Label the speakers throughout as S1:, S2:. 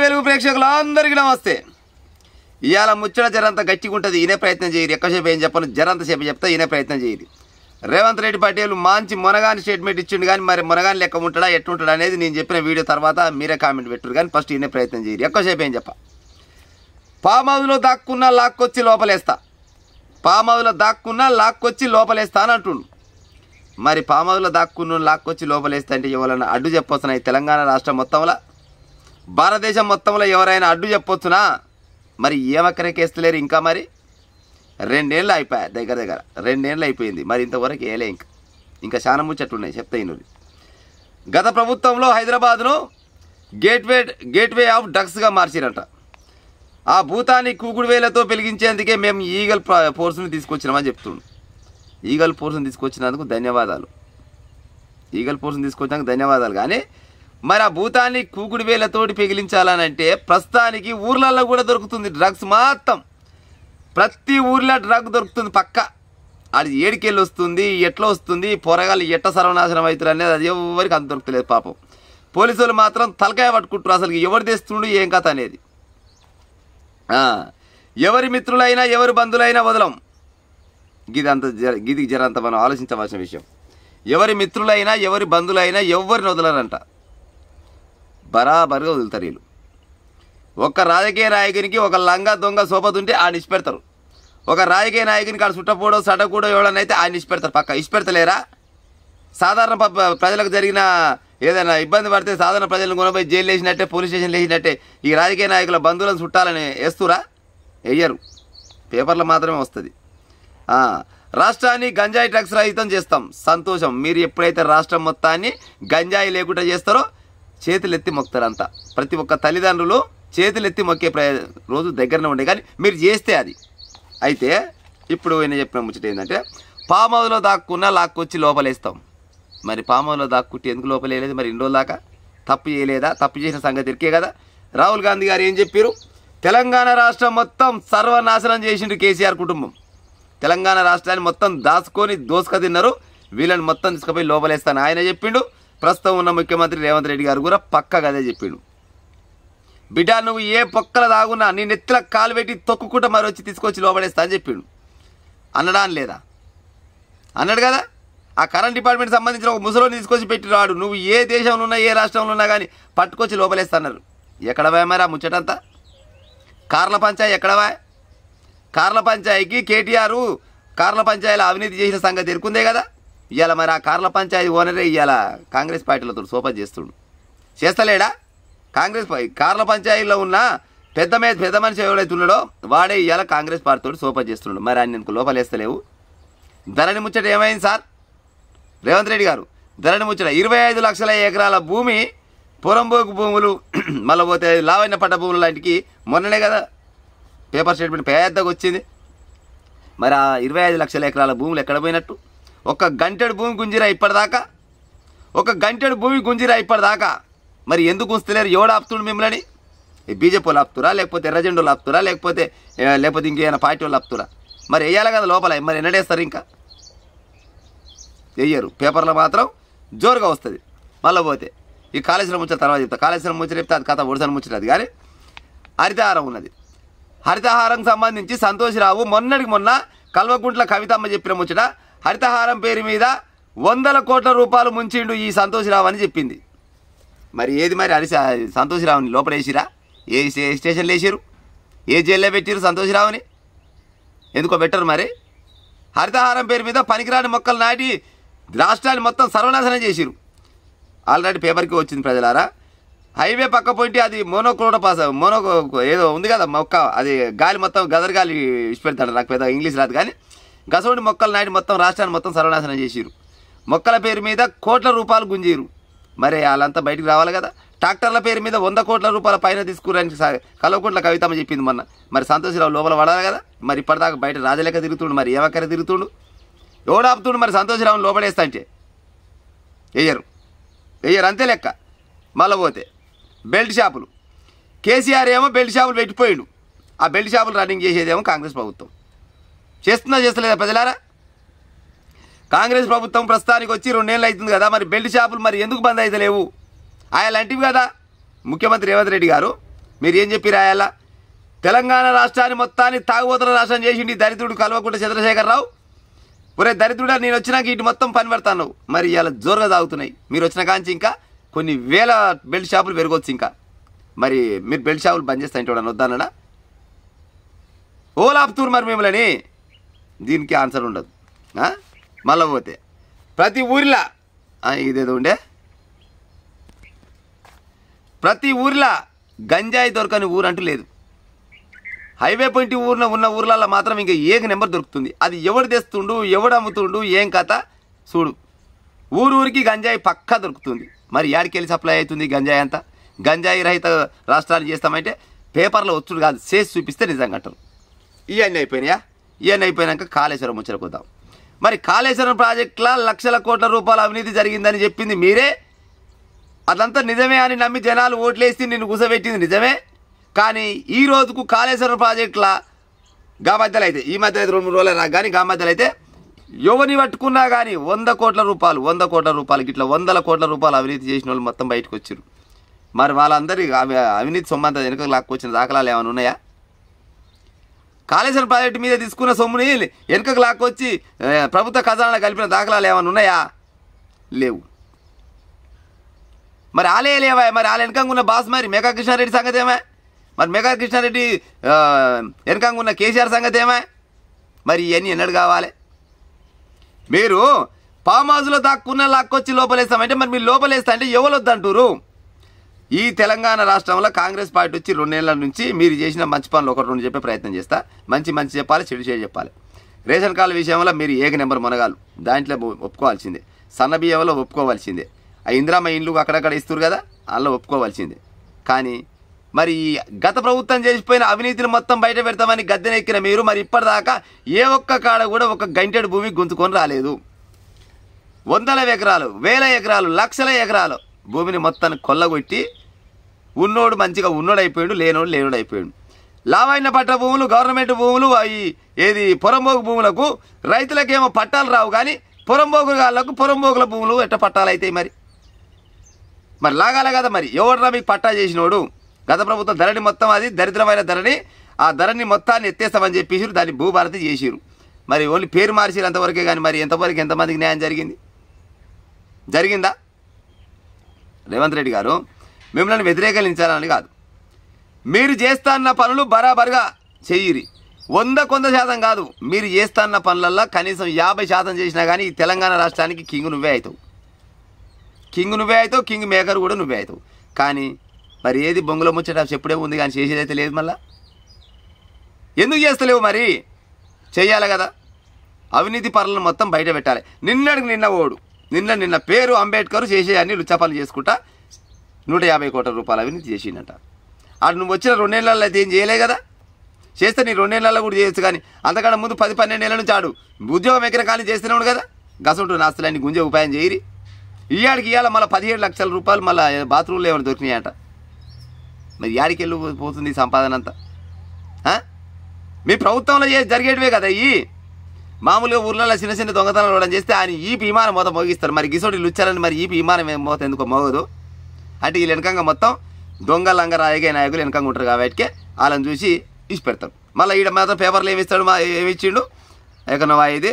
S1: వెలుగు ప్రేక్షకులందరికీ నమస్తే. ఇవాళ ముచ్చట జరంత గట్టిగా ఉంటుంది, ఈయనే ప్రయత్నం చేయరు. ఎక్కువసేపు ఏం చెప్పను, జరంత సేపు చెప్తా, ఈయనే ప్రయత్నం చేయరు. రేవంత్ రెడ్డి పటేల్ మంచి మునగాని స్టేట్మెంట్ ఇచ్చిండు, కానీ మరి మునగాని లెక్క ఉంటాడా ఎట్టుంటాడా అనేది నేను చెప్పిన వీడియో తర్వాత మీరే కామెంట్ పెట్టురు. కానీ ఫస్ట్ ఈయనే ప్రయత్నం చేయరు. ఎక్కువసేపు ఏం చెప్ప. పామౌదులో దాక్కున్నా లాక్కొచ్చి లోపలేస్తా, పామౌదులో దాక్కున్నా లాక్కొచ్చి లోపలేస్తా అని అంటుండు. మరి పామౌదులో దాక్కున్న లాక్కొచ్చి లోపలేస్తా అంటే ఎవరైనా అడ్డు చెప్పొచ్చునా? తెలంగాణ రాష్ట్రం మొత్తంలో, భారతదేశం మొత్తంలో ఎవరైనా అడ్డు చెప్పొచ్చునా? మరి ఏమక్కడికేస్తలేరు. ఇంకా మరి 2 ఏళ్ళు అయిపోయా, దగ్గర 2 ఏళ్ళు అయిపోయింది. మరి ఇంతవరకు ఏలే. ఇంకా చాలా ముచ్చట్లున్నాయి, చెప్తా ఇనురి. గత ప్రభుత్వంలో హైదరాబాద్ను గేట్వే ఆఫ్ డ్రగ్స్గా మార్చిరంట. ఆ భూతాన్ని కూకుడు వేలతో పెలిగించేందుకే మేము ఈగల్ ఫోర్స్ని తీసుకొచ్చినామని చెప్తుండు. ఈగల్ ఫోర్స్ని తీసుకొచ్చినందుకు ధన్యవాదాలు, ఈగల్ ఫోర్స్ని తీసుకొచ్చినందుకు ధన్యవాదాలు. కానీ మరి ఆ భూతాన్ని కూకుడు వేలతోటి పెగిలించాలనంటే ప్రస్తుతానికి ఊర్లలో కూడా దొరుకుతుంది డ్రగ్స్. మొత్తం ప్రతి ఊర్లో డ్రగ్ దొరుకుతుంది పక్క. అది ఏడికెళ్ళి వస్తుంది, ఎట్లా వస్తుంది, పొరగాళ్ళు ఎట్ట సర్వనాశనం అవుతారు అనేది అది ఎవరికి అంత దొరుకుతలేదు పాపం. పోలీసు వాళ్ళు మాత్రం తలకాయ పట్టుకుంటారు, అసలు ఎవరు తెస్తుండు ఏం కథ అనేది. ఎవరి మిత్రులైనా ఎవరి బంధువులైనా వదలం. గిది జరంత మనం ఆలోచించవలసిన విషయం. ఎవరి మిత్రులైనా ఎవరి బంధువులైనా ఎవరిని వదలరంట, బరాబరుగా వదులుతారు వీళ్ళు. ఒక రాజకీయ నాయకునికి ఒక లంగా దొంగ సోపతుంటే ఆయన ఇచ్చిపెడతారు. ఒక రాజకీయ నాయకునికి ఆడ చుట్టపోడో సటకూడో ఎవడనైతే ఆయన ఇచ్చిపెడతారు, పక్క ఇచ్చిపెడతలేరా? సాధారణ ప్రజలకు జరిగిన ఏదైనా ఇబ్బంది పడితే సాధారణ ప్రజలను కొనపోయి జైలు వేసినట్టే, పోలీస్ స్టేషన్ వేసినట్టే ఈ రాజకీయ నాయకుల బంధువులను చుట్టాలని వేస్తురా? వేయరు, పేపర్లో మాత్రమే వస్తుంది. రాష్ట్రాన్ని గంజాయి డ్రగ్స్ రహితం చేస్తాం, సంతోషం. మీరు ఎప్పుడైతే రాష్ట్రం మొత్తాన్ని గంజాయి లేకుండా చేస్తారో చేతులెత్తి మొక్కుతారు అంతా. ప్రతి ఒక్క తల్లిదండ్రులు చేతులెత్తి మొక్కే రోజు దగ్గరనే ఉండే, కానీ మీరు చేస్తే అది. అయితే ఇప్పుడు నేను చెప్పిన ముచ్చట ఏంటంటే, పామౌదులో దాక్కున్నా లాక్కొచ్చి లోపలేస్తాం. మరి పామౌదులో దాక్కుంటే ఎందుకు లోపలేయలేదు? మరి 2 రోజుల దాకా తప్పు చేయలేదా? తప్పు చేసిన సంగతి ఇరికే కదా. రాహుల్ గాంధీ గారు ఏం చెప్పారు? తెలంగాణ రాష్ట్రం మొత్తం సర్వనాశనం చేసిండు కేసీఆర్ కుటుంబం. తెలంగాణ రాష్ట్రాన్ని మొత్తం దోసుక తిన్నారు, వీళ్ళని మొత్తం తీసుకుపోయి లోపలేస్తాను ఆయన చెప్పిండు. ప్రస్తుతం ఉన్న ముఖ్యమంత్రి రేవంత్ రెడ్డి గారు కూడా పక్కగా అదే చెప్పిండు. బిడ్డ నువ్వు ఏ పొక్కల దాగున్నా నీ నెత్తిల కాలు పెట్టి తొక్కుకుంటా మరి వచ్చి తీసుకొచ్చి లోపడేస్తా అని చెప్పిండు. అన్నడా అని లేదా? అన్నాడు కదా. ఆ కరెంట్ డిపార్ట్మెంట్ సంబంధించిన ఒక ముసలోని తీసుకొచ్చి పెట్టిరాడు. నువ్వు ఏ దేశంలో ఉన్నా ఏ రాష్ట్రంలో ఉన్నా కానీ పట్టుకొచ్చి లోపలేస్తున్నారు. ఎక్కడ పోయా మరి ఆ ముచ్చటంతా? కార్ల పంచాయి ఎక్కడవా? కార్ల పంచాయికి కేటీఆర్ కార్ల పంచాయతీలో అవినీతి చేసిన సంగతి ఎరుకుందే కదా. ఇవాళ మరి ఆ కార్ల పంచాయతీ ఓనరే ఇవాళ కాంగ్రెస్ పార్టీలతో సోపా చేస్తుడు. చేస్తలేడా? కార్ల పంచాయతీలో ఉన్న పెద్ద మనిషి ఎవరైతే ఉన్నాడో వాడే ఇవాళ కాంగ్రెస్ పార్టీతో సోపా చేస్తున్నాడు. మరి ఆయన నీకు లోపలేస్తలేవు. ధరణి ముచ్చట ఏమైంది సార్? రేవంత్ రెడ్డి గారు ధరణి ముచ్చట 25 లక్షల ఎకరాల భూమి, పొరంబోకు భూములు, మళ్ళీ పోతే లావణ్య పట్ట భూములు లాంటికి మొన్ననే కదా పేపర్ స్టేట్మెంట్ పెద్దగా వచ్చింది. మరి ఆ 25 లక్షల ఎకరాల భూములు ఎక్కడ పోయినట్టు? ఒక గంటెడు భూమి గుంజిరా ఇప్పటిదాకా, ఒక గంటెడు భూమి గుంజిరా ఇప్పటిదాకా. మరి ఎందుకు ఉంచలేరు? ఎవడు ఆపుతుండు మిమ్మల్ని? బీజేపీ వాళ్ళు ఆపుతురా, లేకపోతే ఎర్రజెండోళ్ళు ఆపుతురా, లేకపోతే ఇంకేమైనా పార్టీ వాళ్ళు ఆపుతురా? మరి వేయాలి కదా లోపల. మరి ఎన్నడేస్తారు? ఇంకా వేయరు. పేపర్లో మాత్రం జోరుగా వస్తుంది. మళ్ళీ పోతే ఈ కాళేశ్వరం ముచ్చట తర్వాత చెప్తా. కాళేశ్వరం ముచ్చట చెప్తే అది కథ ఒడిసని ముచ్చట. కానీ హరితహారం ఉన్నది. హరితహారం సంబంధించి సంతోషరావు మొన్న కల్వకుంట్ల కవితమ్మ చెప్పిన ముచ్చట, హరితహారం పేరు మీద 100 కోట్ల రూపాయలు ముంచిండు ఈ సంతోషరావు అని చెప్పింది. మరి ఏది మరి సంతోషరావుని లోపలేసిరా? ఏ స్టేషన్లో వేసారు? ఏ జైల్లో పెట్టారు సంతోషరావుని? ఎందుకో పెట్టరు. మరి హరితహారం పేరు మీద పనికిరాని మొక్కలు నాటి రాష్ట్రాన్ని మొత్తం సర్వనాశనం చేసిరు. ఆల్రెడీ పేపర్కి వచ్చింది ప్రజలారా. హైవే పక్క పోయింటే అది మోనో ఏదో ఉంది కదా మొక్క, అది గాలి మొత్తం గదర్ గాలి ఇచ్చిపెడతాడు. నాకు పెద్ద ఇంగ్లీష్ రాదు, కానీ గసోడి మొక్కలు నాటి మొత్తం రాష్ట్రాన్ని మొత్తం సర్వనాశనం చేసిరు. మొక్కల పేరు మీద కోట్ల రూపాయలు గుంజీరు. మరి వాళ్ళంతా బయటికి రావాలి కదా. ట్రాక్టర్ల పేరు మీద 100 కోట్ల రూపాయల పైన తీసుకురానికి కల్వకుంట్ల కవితమ్మ చెప్పింది మొన్న. మరి సంతోషరావు లోపల పడాలి కదా. మరి ఇప్పటిదాకా బయట రాజలేక తిరుగుతుండు, మరి ఏమక్కర తిరుగుతుండు? ఎవడాపుతుండు? మరి సంతోషరావుని లోపడేస్తా అంటే వేయరు అంతే లెక్క. మళ్ళీ పోతే బెల్ట్ షాపులు, కేసీఆర్ ఏమో బెల్ట్ షాపులు పెట్టిపోయిండు. ఆ బెల్ట్ షాపులు రన్నింగ్ చేసేదేమో కాంగ్రెస్ ప్రభుత్వం. చేస్తలేదా ప్రజలారా? కాంగ్రెస్ ప్రభుత్వం ప్రస్తుతానికి వచ్చి 2 ఏళ్ళు అవుతుంది కదా. మరి బెల్ట్ షాపులు మరి ఎందుకు బంద్ అయితే లేవు? ఆయలాంటివి కదా ముఖ్యమంత్రి రేవంత్ రెడ్డి గారు మీరు ఏం చెప్పి రాయాలా? తెలంగాణ రాష్ట్రాన్ని మొత్తాన్ని తాగుబోతుల రాష్ట్రం చేసిండి దరిద్రుడు కల్వకుంట్ల చంద్రశేఖరరావు. ఒరే దరిద్రుడా, నేను వచ్చినాక ఇటు మొత్తం పని పెడతాను. మరి ఇలా జోరుగా తాగుతున్నాయి. మీరు వచ్చిన కాంచి ఇంకా కొన్ని వేల బెల్ట్ షాపులు పెరగవచ్చు. ఇంకా మరి మీరు బెల్ట్ షాపులు బంద్ చేస్తా ఇంటి వద్దానడా ఓలాపుతూరు మరి మిమ్మల్ని. దీనికి ఆన్సర్ ఉండదు. మళ్ళీ పోతే ప్రతి ఊరిలో ఇదేదో ఉండే, ప్రతి ఊరిలో గంజాయి దొరకని ఊరు అంటూ లేదు. హైవే పాయింట్ ఉన్న ఊర్లలో మాత్రం ఇంకా ఏక నెంబర్ దొరుకుతుంది. అది ఎవడు తెస్తుండు, ఎవడు అమ్ముతుండు, ఏం కథ చూడు. ఊరికి గంజాయి పక్కా దొరుకుతుంది. మరి యాడికెళ్ళి సప్లై అవుతుంది గంజాయి అంతా? గంజాయి రహిత రాష్ట్రాలు చేస్తామంటే పేపర్లో వచ్చుడు కాదు, చేసి చూపిస్తే నిజంగా అంటారు. ఇవన్నీ అయిపోయినాయా? ఇవన్నీ అయిపోయినాక కాళేశ్వరం ముచ్చటపోతాం. మరి కాళేశ్వరం ప్రాజెక్టులో లక్షల కోట్ల రూపాయల అవినీతి జరిగిందని చెప్పింది మీరే. అదంతా నిజమే అని నమ్మి జనాలు ఓట్లేసి నిన్ను కూసబెట్టింది నిజమే. కానీ ఈ రోజుకు కాళేశ్వరం ప్రాజెక్టులో గా మధ్యలో అయితే, ఈ మధ్య 2-3 రోజులు నాకు కానీ గా మధ్యలో అయితే ఎవరిని పట్టుకున్నా కానీ 100 కోట్ల రూపాయలు ఇట్లా 100 కోట్ల రూపాయలు అవినీతి చేసిన వాళ్ళు మొత్తం బయటకు వచ్చారు. మరి వాళ్ళందరి అవినీతి సొమ్మంతా వెనుకకు లాక్కొచ్చిన దాఖలాలు ఏమైనా ఉన్నాయా? కాళేశ్వరం ప్రాజెక్టు మీద తీసుకున్న సొమ్ముని వెనుకకు లాక్కొచ్చి ప్రభుత్వ ఖజానాలో కలిపిన దాఖలాలు ఏమైనా ఉన్నాయా? లేవు. మరి ఆలే లేవా? మరి ఆల వెనకంగా ఉన్న బాస్ మరి మెగా కృష్ణారెడ్డి సంగతి ఏమా? మరి మెగా కృష్ణారెడ్డి వెనకంగా ఉన్న కేసీఆర్ సంగతి ఏమా? మరి ఇవన్నీ ఎన్నడు కావాలి? మీరు ఫామ్ హౌస్లో దాక్కున్న లాక్కొచ్చి లోపలేస్తామంటే మరి మీరు లోపలేస్తా అంటే ఎవరు వద్దంటారు? ఈ తెలంగాణ రాష్ట్రంలో కాంగ్రెస్ పార్టీ వచ్చి 2 నెలల నుంచి మీరు చేసిన మంచి పనులు 1-2 చెప్పే ప్రయత్నం చేస్తా. మంచి చెప్పాలి, చెడు చెప్పాలి. రేషన్ కార్డు విషయంలో మీరు ఏక నెంబర్ మునగాలు, దాంట్లో ఒప్పుకోవాల్సిందే. సన్న బియ్యంలో ఒప్పుకోవాల్సిందే. ఆ ఇందిరామ ఇండ్లు అక్కడక్కడ ఇస్తారు కదా, అందులో ఒప్పుకోవాల్సిందే. కానీ మరి గత ప్రభుత్వం చేసిపోయిన అవినీతిని మొత్తం బయట పెడతామని గద్దెనెక్కిన మీరు మరి ఇప్పటిదాకా ఏ ఒక్క కాడ కూడా ఒక గంటెడు భూమి గుంజుకొని రాలేదు. 100 ఎకరాలు, 1000 ఎకరాలు, లక్షల ఎకరాలు భూమిని మొత్తాన్ని కొల్లగొట్టి ఉన్నోడు మంచిగా ఉన్నోడైపోయాడు, లేనోడు అయిపోయాడు. లావైన పట్ట భూములు, గవర్నమెంట్ భూములు, ఏది పొరంబోగు భూములకు రైతులకేమో పట్టాలు రావు, కానీ పొరంబోగులకు పొరంబోగుల భూములు ఎట్ట పట్టాలు అవుతాయి? మరి లాగాలి కదా. మరి ఎవడరా మీకు పట్టా చేసినోడు? గత ప్రభుత్వం ధరణి మొత్తం అది దరిద్రమైన ధరణి, ఆ ధరణి మొత్తాన్ని ఎత్తేస్తామని చెప్పేసి దాన్ని భూభారతి చేసిరు. మరి ఓన్లీ పేరు మార్చిరు అంతవరకే. కానీ మరి ఎంతమందికి న్యాయం జరిగిందా? రేవంత్ రెడ్డి గారు మిమ్మల్ని వ్యతిరేకించాలని కాదు, మీరు చేస్తాన్న పనులు బరాబరుగా చెయ్యిరి. 100% కాదు, మీరు చేస్తాన్న పనులల్లో కనీసం 50% చేసినా కానీ ఈ తెలంగాణ రాష్ట్రానికి కింగ్ నువ్వే అవుతావు. కింగ్ మేకర్ కూడా నువ్వే అవుతావు. కానీ మరి ఏది బొంగులో ముచ్చట చెప్పుడే ఉంది కానీ చేసేదైతే లేదు. మళ్ళా ఎందుకు చేస్తలేవు? మరి చెయ్యాలి కదా. అవినీతి పనులను మొత్తం బయట పెట్టాలి. నిన్న పేరు అంబేద్కర్ చేసేయన్ని లుచ్చపనులు చేసుకుంటా 150 కోట్ల రూపాయలు అవినీతి చేసిండట. అటు నువ్వు వచ్చిన 2 నెలల్లో అయితే ఏం చేయలే కదా. చేస్తే నీ 2 నెలల్లో కూడా చేయొచ్చు. కానీ అంతకన్నా ముందు 10-12 నెలల నుంచి ఆడు ఉద్యోగం ఎక్కడ కానీ చేస్తున్నాడు కదా. గసంటు నాస్తులన్నీ గుంజే ఉపాయం చేయరి. ఇవాళ మళ్ళీ 17 లక్షల రూపాయలు మళ్ళీ బాత్రూంలో ఏమైనా దొరికినాయట. మరి యాడికి వెళ్ళిపోతుంది సంపాదన అంతా? మీ ప్రభుత్వంలో జరిగేటివే కదా. మామూలుగా ఊర్లలో చిన్న దొంగతనాలు ఇవ్వడం చేస్తే ఆయన ఈ విమానం మొత్తం మోగిస్తారు. మరి గిసోటి లుచ్చారని మరి ఈ విమానం మోత ఎందుకో మోగదు అంటే వీళ్ళు వెనకంగా మొత్తం దొంగ లంగ రాయగే నాయకులు వెనకంగా ఉంటారు కాబట్టి వాళ్ళని చూసి ఇచ్చి పెడతారు. మళ్ళీ ఈడ మాత్రం పేపర్లు ఏమిస్తాడు, ఏమిచ్చిండు ఎక్కడో ఇది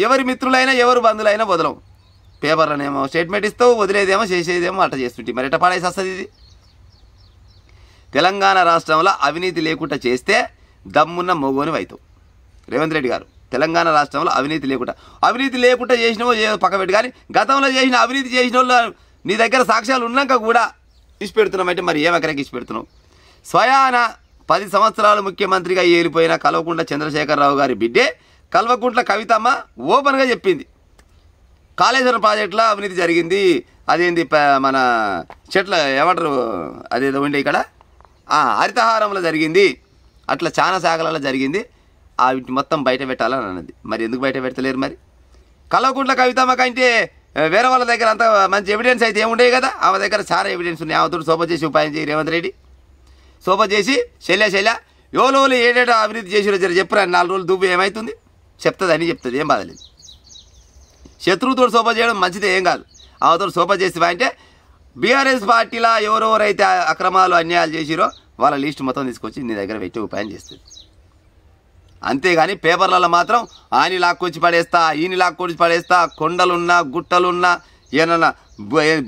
S1: ఎవరి మిత్రులైనా ఎవరు బంధువులైనా వదలం. పేపర్లోనేమో స్టేట్మెంట్ ఇస్తావు, వదిలేదేమో చేసేదేమో అట్లా చేస్తుంటే మరి ఎట్లా పడేసి వస్తుంది ఇది? తెలంగాణ రాష్ట్రంలో అవినీతి లేకుండా చేస్తే దమ్మున్న మొగోని అవుతావు. రేవంత్ రెడ్డి గారు తెలంగాణ రాష్ట్రంలో అవినీతి లేకుండా చేసినవో పక్క పెట్టి, కానీ గతంలో చేసిన అవినీతి చేసిన వాళ్ళు నీ దగ్గర సాక్ష్యాలు ఉన్నాక కూడా ఇచ్చిపెడుతున్నామంటే మరి ఏమక్కడికి ఇచ్చిపెడుతున్నావు? స్వయాన 10 సంవత్సరాలు ముఖ్యమంత్రిగా ఏలిపోయిన కల్వకుంట్ల చంద్రశేఖరరావు గారి బిడ్డే కల్వకుంట్ల కవితమ్మ ఓపెన్గా చెప్పింది, కాళేశ్వరం ప్రాజెక్టులో అవినీతి జరిగింది. అదేంది మన చెట్ల ఏమంటారు అదేదో ఉండే ఇక్కడ హరితహారంలో జరిగింది, అట్లా చాలా శాఖలలో జరిగింది. వీటి మొత్తం బయట పెట్టాలని అన్నది. మరి ఎందుకు బయట పెట్టలేరు? మరి కల్వకుంట్ల కవితమ్మ కంటే వేరే వాళ్ళ దగ్గర అంత మంచి ఎవిడెన్స్ అయితే ఏముండే కదా. ఆమె దగ్గర చాలా ఎవిడెన్స్ ఉన్నాయి. ఆమెతో సోప చేసి ఉపాయం చేయి రేవంత్ రెడ్డి. సోప చేసి శల్య ఎవరోళ్ళు ఏడేటో అవినీతి చేసిరో జర చెప్పురా, 4 రోజులు దువ్వు ఏమవుతుంది చెప్తుంది అని చెప్తుంది. ఏం బాధలేదు. శత్రువుతో సోప చేయడం మంచిదే, ఏం కాదు. ఆమెతో సోప చేసి అంటే బీఆర్ఎస్ పార్టీలో ఎవరెవరైతే అక్రమాలు అన్యాయాలు చేసిరో వాళ్ళ లిస్ట్ మొత్తం తీసుకొచ్చి నీ దగ్గర పెట్టి ఉపాయం చేస్తుంది. అంతేగాని పేపర్లలో మాత్రం ఆయన లాక్కొచ్చి పడేస్తా, ఈయన లాక్కొచ్చి పడేస్తా, కొండలున్నా గుట్టలున్నా ఏమన్నా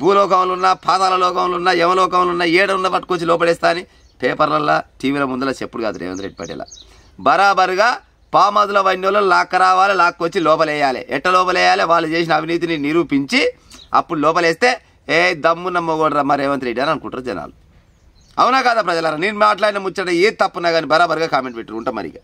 S1: భూలోకంలో ఉన్నా పాతాల లోకంలో ఉన్నా యమలోకంలో ఉన్నా ఏడున్నా పట్టుకొచ్చి లోపడేస్తా అని పేపర్లలో టీవీల ముందర చెప్పుడు కాదు రేవంత్ రెడ్డి పటేల. బరాబరుగా పామదుల వన్యోలో లాక్కరావాలి, లాక్కొచ్చి లోపలేయాలి. ఎట్ట లోపలేయాలి? వాళ్ళు చేసిన అవినీతిని నిరూపించి అప్పుడు లోపలేస్తే దమ్మున్న మొగోడరా మా రేవంత్ రెడ్డి అని అనుకుంటారు జనాలు. అవునా కాదా ప్రజలారా? నేను మాట్లాడిన ముచ్చట ఏ తప్పున్నా కానీ బరాబరుగా కామెంట్ పెట్టు ఉంటాం మరిగా.